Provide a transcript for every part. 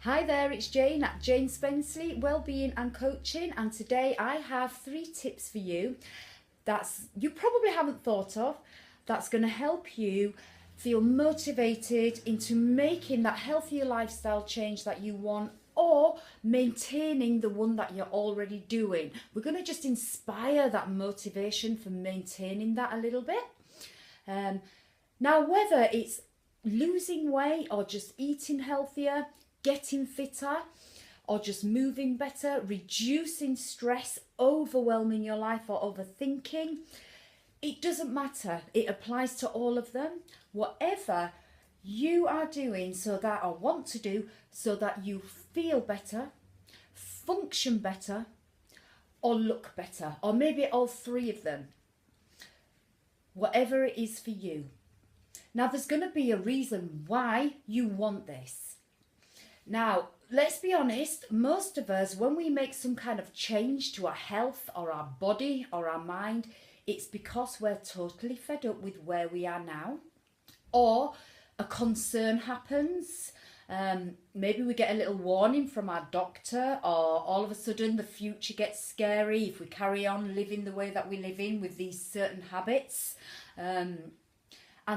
Hi there, it's Jane at Jane Spenceley Wellbeing and Coaching, and today I have 3 tips for you that's you probably haven't thought of, that's going to help you feel motivated into making that healthier lifestyle change that you want, or maintaining the one that you're already doing. We're going to just inspire that motivation for maintaining that a little bit. Now, whether it's losing weight or just eating healthier, getting fitter, or just moving better, reducing stress, overwhelming your life or overthinking, it doesn't matter. It applies to all of them. Whatever you are doing so that, or want to do so that you feel better, function better, or look better, or maybe all 3 of them. Whatever it is for you. Now, there's going to be a reason why you want this. Now, let's be honest, most of us, when we make some kind of change to our health or our body or our mind, it's because we're totally fed up with where we are now, or a concern happens. Maybe we get a little warning from our doctor, or all of a sudden the future gets scary if we carry on living the way that we live in with these certain habits. And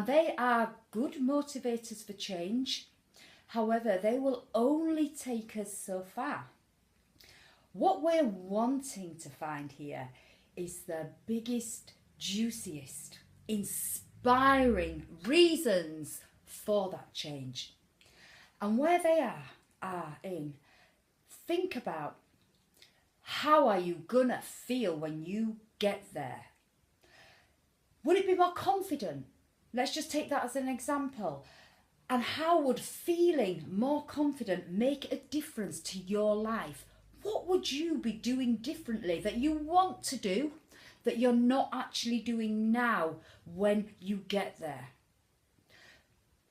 they are good motivators for change. However, they will only take us so far. What we're wanting to find here is the biggest, juiciest, inspiring reasons for that change. And where they are in, think about, how are you gonna feel when you get there? Would it be more confident? Let's just take that as an example. And how would feeling more confident make a difference to your life? What would you be doing differently that you want to do that you're not actually doing now when you get there?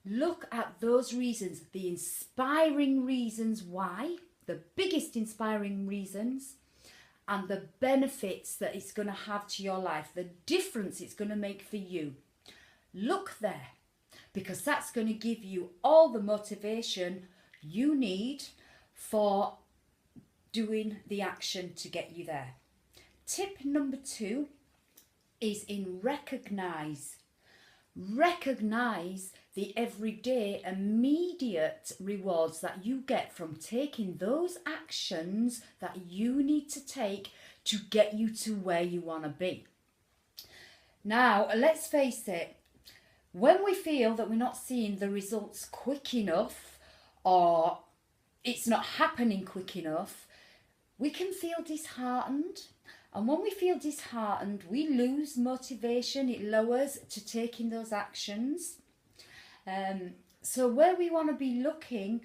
Look at those reasons, the inspiring reasons why, the biggest inspiring reasons, and the benefits that it's going to have to your life, the difference it's going to make for you. Look there, because that's going to give you all the motivation you need for doing the action to get you there. Tip number 2 is in recognize. Recognize the everyday immediate rewards that you get from taking those actions that you need to take to get you to where you want to be. Now, let's face it, when we feel that we're not seeing the results quick enough, or it's not happening quick enough, we can feel disheartened. And when we feel disheartened, we lose motivation. It lowers to taking those actions. So where we want to be looking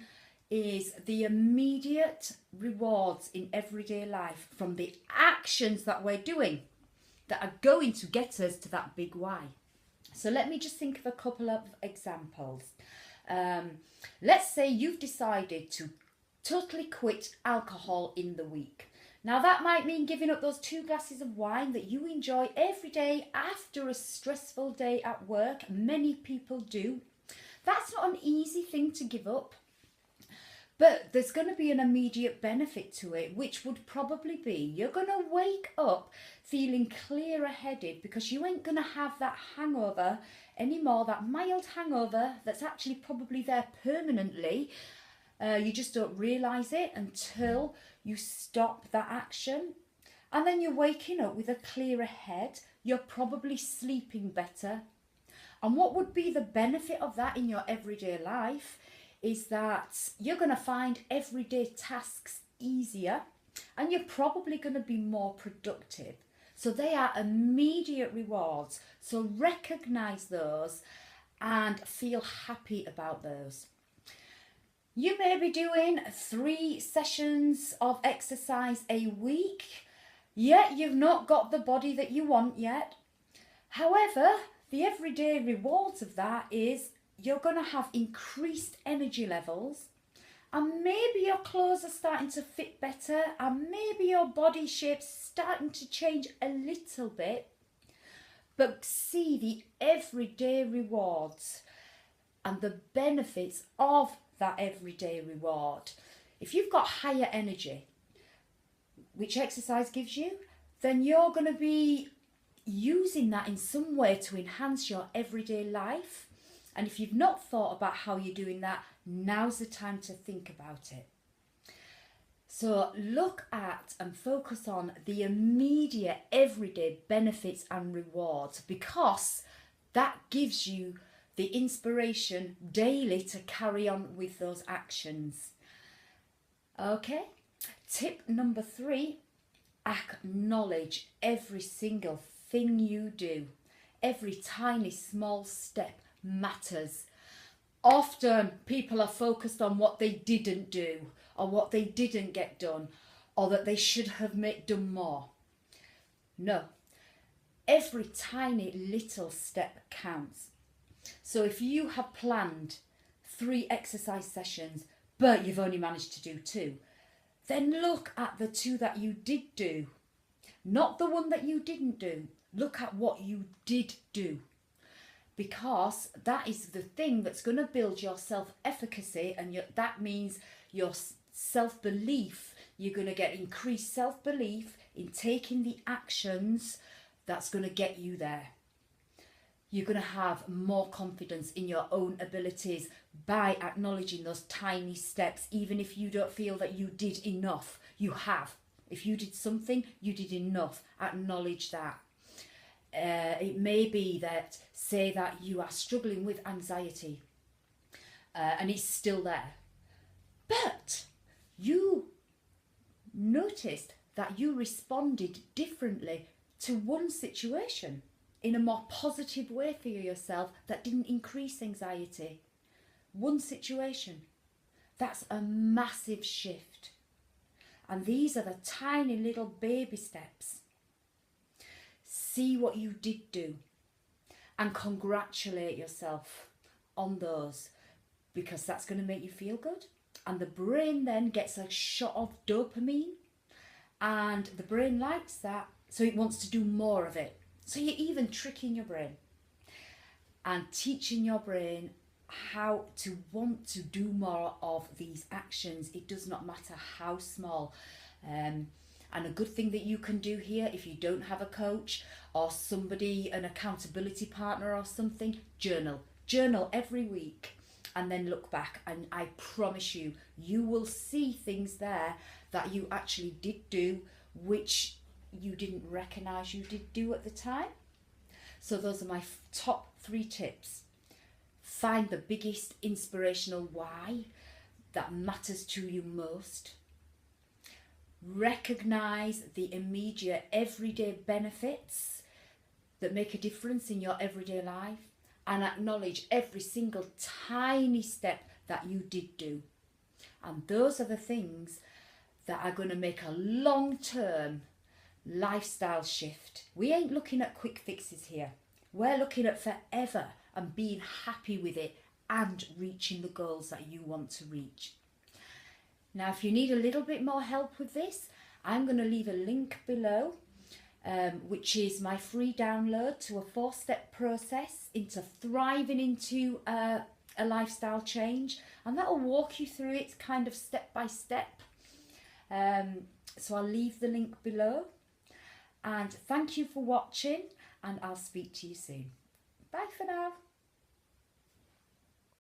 is the immediate rewards in everyday life from the actions that we're doing that are going to get us to that big why. So let me just think of a couple of examples. Let's say you've decided to totally quit alcohol in the week. Now, that might mean giving up those 2 glasses of wine that you enjoy every day after a stressful day at work. Many people do. That's not an easy thing to give up. But there's going to be an immediate benefit to it, which would probably be you're going to wake up feeling clearer headed, because you ain't going to have that hangover anymore, that mild hangover that's actually probably there permanently. You just don't realise it until you stop that action. And then you're waking up with a clearer head. You're probably sleeping better. And what would be the benefit of that in your everyday life is that you're going to find everyday tasks easier, and you're probably going to be more productive. So they are immediate rewards. So recognize those and feel happy about those. You may be doing 3 sessions of exercise a week, yet you've not got the body that you want yet. However, the everyday rewards of that is you're going to have increased energy levels, and maybe your clothes are starting to fit better, and maybe your body shape's starting to change a little bit. But see the everyday rewards and the benefits of that everyday reward. If you've got higher energy, which exercise gives you, then you're going to be using that in some way to enhance your everyday life. And if you've not thought about how you're doing that, now's the time to think about it. So look at and focus on the immediate everyday benefits and rewards, because that gives you the inspiration daily to carry on with those actions. Okay, tip number 3, acknowledge every single thing you do. Every tiny small step matters. Often people are focused on what they didn't do, or what they didn't get done, or that they should have done more. No, every tiny little step counts. So if you have planned 3 exercise sessions, but you've only managed to do 2, then look at the 2 that you did do, not the one that you didn't do. Look at what you did do, because that is the thing that's going to build your self-efficacy, and that means your self-belief. You're going to get increased self-belief in taking the actions that's going to get you there. You're going to have more confidence in your own abilities by acknowledging those tiny steps. Even if you don't feel that you did enough, you have. If you did something, you did enough. Acknowledge that. It may be that, say that you are struggling with anxiety and it's still there, but you noticed that you responded differently to one situation in a more positive way for yourself that didn't increase anxiety. One situation. That's a massive shift. And these are the tiny little baby steps. See what you did do and congratulate yourself on those, because that's going to make you feel good. And the brain then gets a shot of dopamine, and the brain likes that, so it wants to do more of it. So you're even tricking your brain and teaching your brain how to want to do more of these actions. It does not matter how small. And a good thing that you can do here, if you don't have a coach or somebody, an accountability partner or something, journal. Journal every week and then look back, and I promise you, you will see things there that you actually did do, which you didn't recognise you did do at the time. So those are my top 3 tips. Find the biggest inspirational why that matters to you most. Recognise the immediate everyday benefits that make a difference in your everyday life, and acknowledge every single tiny step that you did do. And those are the things that are going to make a long-term lifestyle shift. We ain't looking at quick fixes here. We're looking at forever and being happy with it and reaching the goals that you want to reach. Now, if you need a little bit more help with this, I'm going to leave a link below, which is my free download to a 4-step process into thriving into a lifestyle change. And that will walk you through it kind of step by step. So I'll leave the link below. And thank you for watching, and I'll speak to you soon. Bye for now.